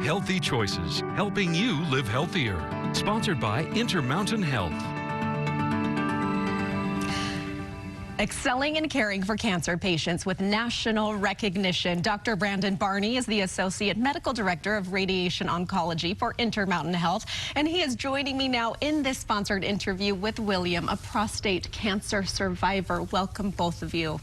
Healthy choices, helping you live healthier. Sponsored by Intermountain Health. Excelling in caring for cancer patients with national recognition. Dr. Brandon Barney is the Associate Medical Director of Radiation Oncology for Intermountain Health, and he is joining me now in this sponsored interview with William, a prostate cancer survivor. Welcome, both of you.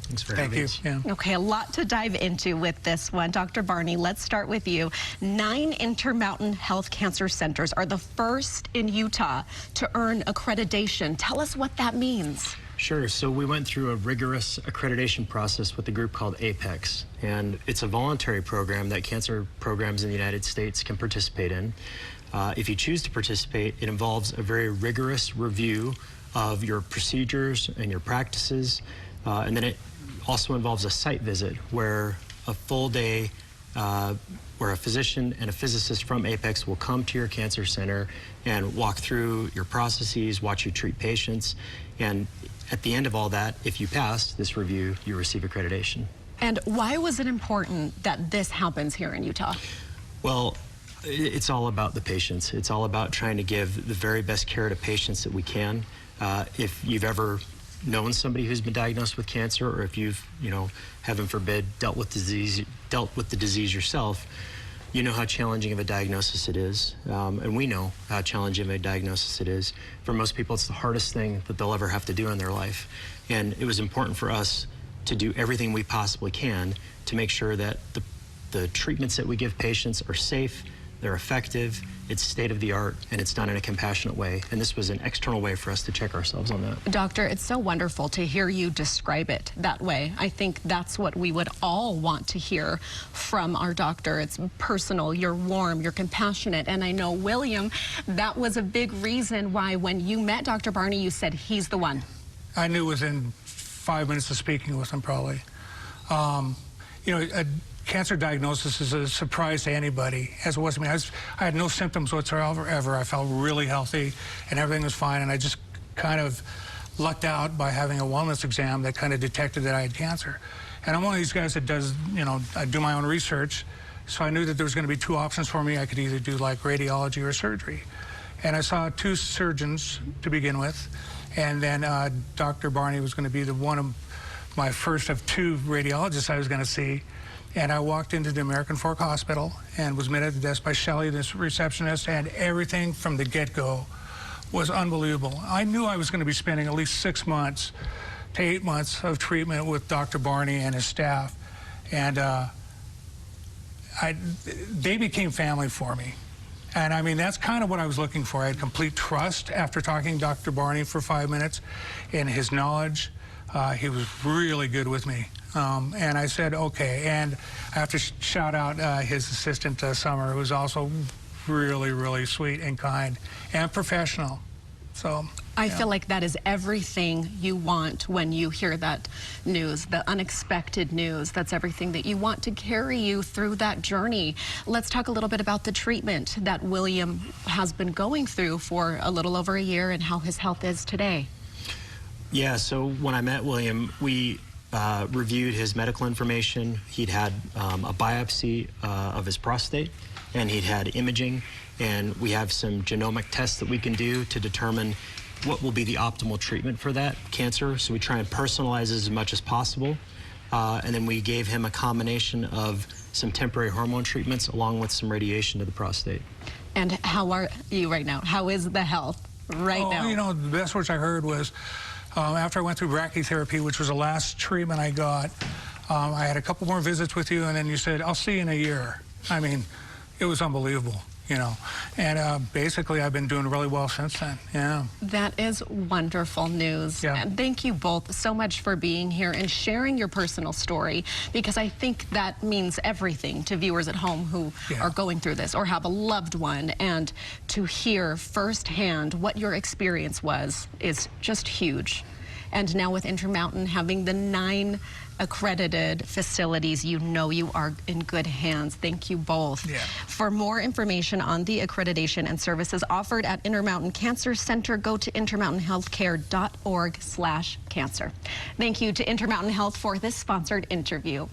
Thanks for having us. Yeah. Okay, a lot to dive into with this one. Dr. Barney, let's start with you. 9 Intermountain Health Cancer Centers are the first in Utah to earn accreditation. Tell us what that means. Sure. So we went through a rigorous accreditation process with a group called APEX, and it's a voluntary program that cancer programs in the United States can participate in. If you choose to participate, it involves a very rigorous review of your procedures and your practices, and then it also involves a site visit where a full day where a physician and a physicist from APEX will come to your cancer center and walk through your processes, watch you treat patients, and at the end of all that, if you pass this review, you receive accreditation. And why was it important that this happens here in Utah? Well, it's all about the patients. It's all about trying to give the very best care to patients that we can. If you've ever known somebody who's been diagnosed with cancer, or if you've, heaven forbid, dealt with the disease yourself, you know how challenging of a diagnosis it is, and we know how challenging of a diagnosis it is. For most people, it's the hardest thing that they'll ever have to do in their life, and it was important for us to do everything we possibly can to make sure that the treatments that we give patients are safe, they're effective, it's state-of-the-art, and it's done in a compassionate way. And this was an external way for us to check ourselves on that. Doctor, it's so wonderful to hear you describe it that way. I think that's what we would all want to hear from our doctor. It's personal, you're warm, you're compassionate. And I know, William, that was a big reason why when you met Dr. Barney, you said he's the one. I knew within 5 minutes of speaking with him, probably. A cancer diagnosis is a surprise to anybody, as it was to me. I had no symptoms whatsoever. I felt really healthy, and everything was fine, and I just kind of lucked out by having a wellness exam that kind of detected that I had cancer. And I'm one of these guys that does, I do my own research, so I knew that there was going to be 2 options for me. I could either do like radiology or surgery. And I saw 2 surgeons to begin with, and then Dr. Barney was going to be one of my first of 2 radiologists I was going to see. And I walked into the American Fork Hospital and was met at the desk by Shelley, this receptionist, and everything from the get-go was unbelievable. I knew I was going to be spending at least 6 months to 8 months of treatment with Dr. Barney and his staff, and they became family for me. And I mean, that's kind of what I was looking for. I had complete trust after talking to Dr. Barney for 5 minutes in his knowledge. He was really good with me. And I said, okay. And I have to shout out his assistant, Summer, who was also really, really sweet and kind and professional. So I feel like that is everything you want when you hear that news, the unexpected news. That's everything that you want to carry you through that journey. Let's talk a little bit about the treatment that William has been going through for a little over a year and how his health is today. Yeah, so when I met William, we reviewed his medical information. He'd had a biopsy of his prostate, and he'd had imaging, and we have some genomic tests that we can do to determine what will be the optimal treatment for that cancer. So we try and personalize as much as possible, and then we gave him a combination of some temporary hormone treatments along with some radiation to the prostate. And how are you right now? How is the health right now? The best words I heard was, after I went through brachytherapy, which was the last treatment I got, I had a couple more visits with you, and then you said, I'll see you in a year. I mean, it was unbelievable, And basically, I've been doing really well since then, yeah. That is wonderful news. Yeah. And thank you both so much for being here and sharing your personal story, because I think that means everything to viewers at home who are going through this or have a loved one. And to hear firsthand what your experience was is just huge. And now with Intermountain having the 9 accredited facilities, you are in good hands. Thank you both. Yeah. For more information on the accreditation and services offered at Intermountain Cancer Center, go to intermountainhealthcare.org/cancer. Thank you to Intermountain Health for this sponsored interview.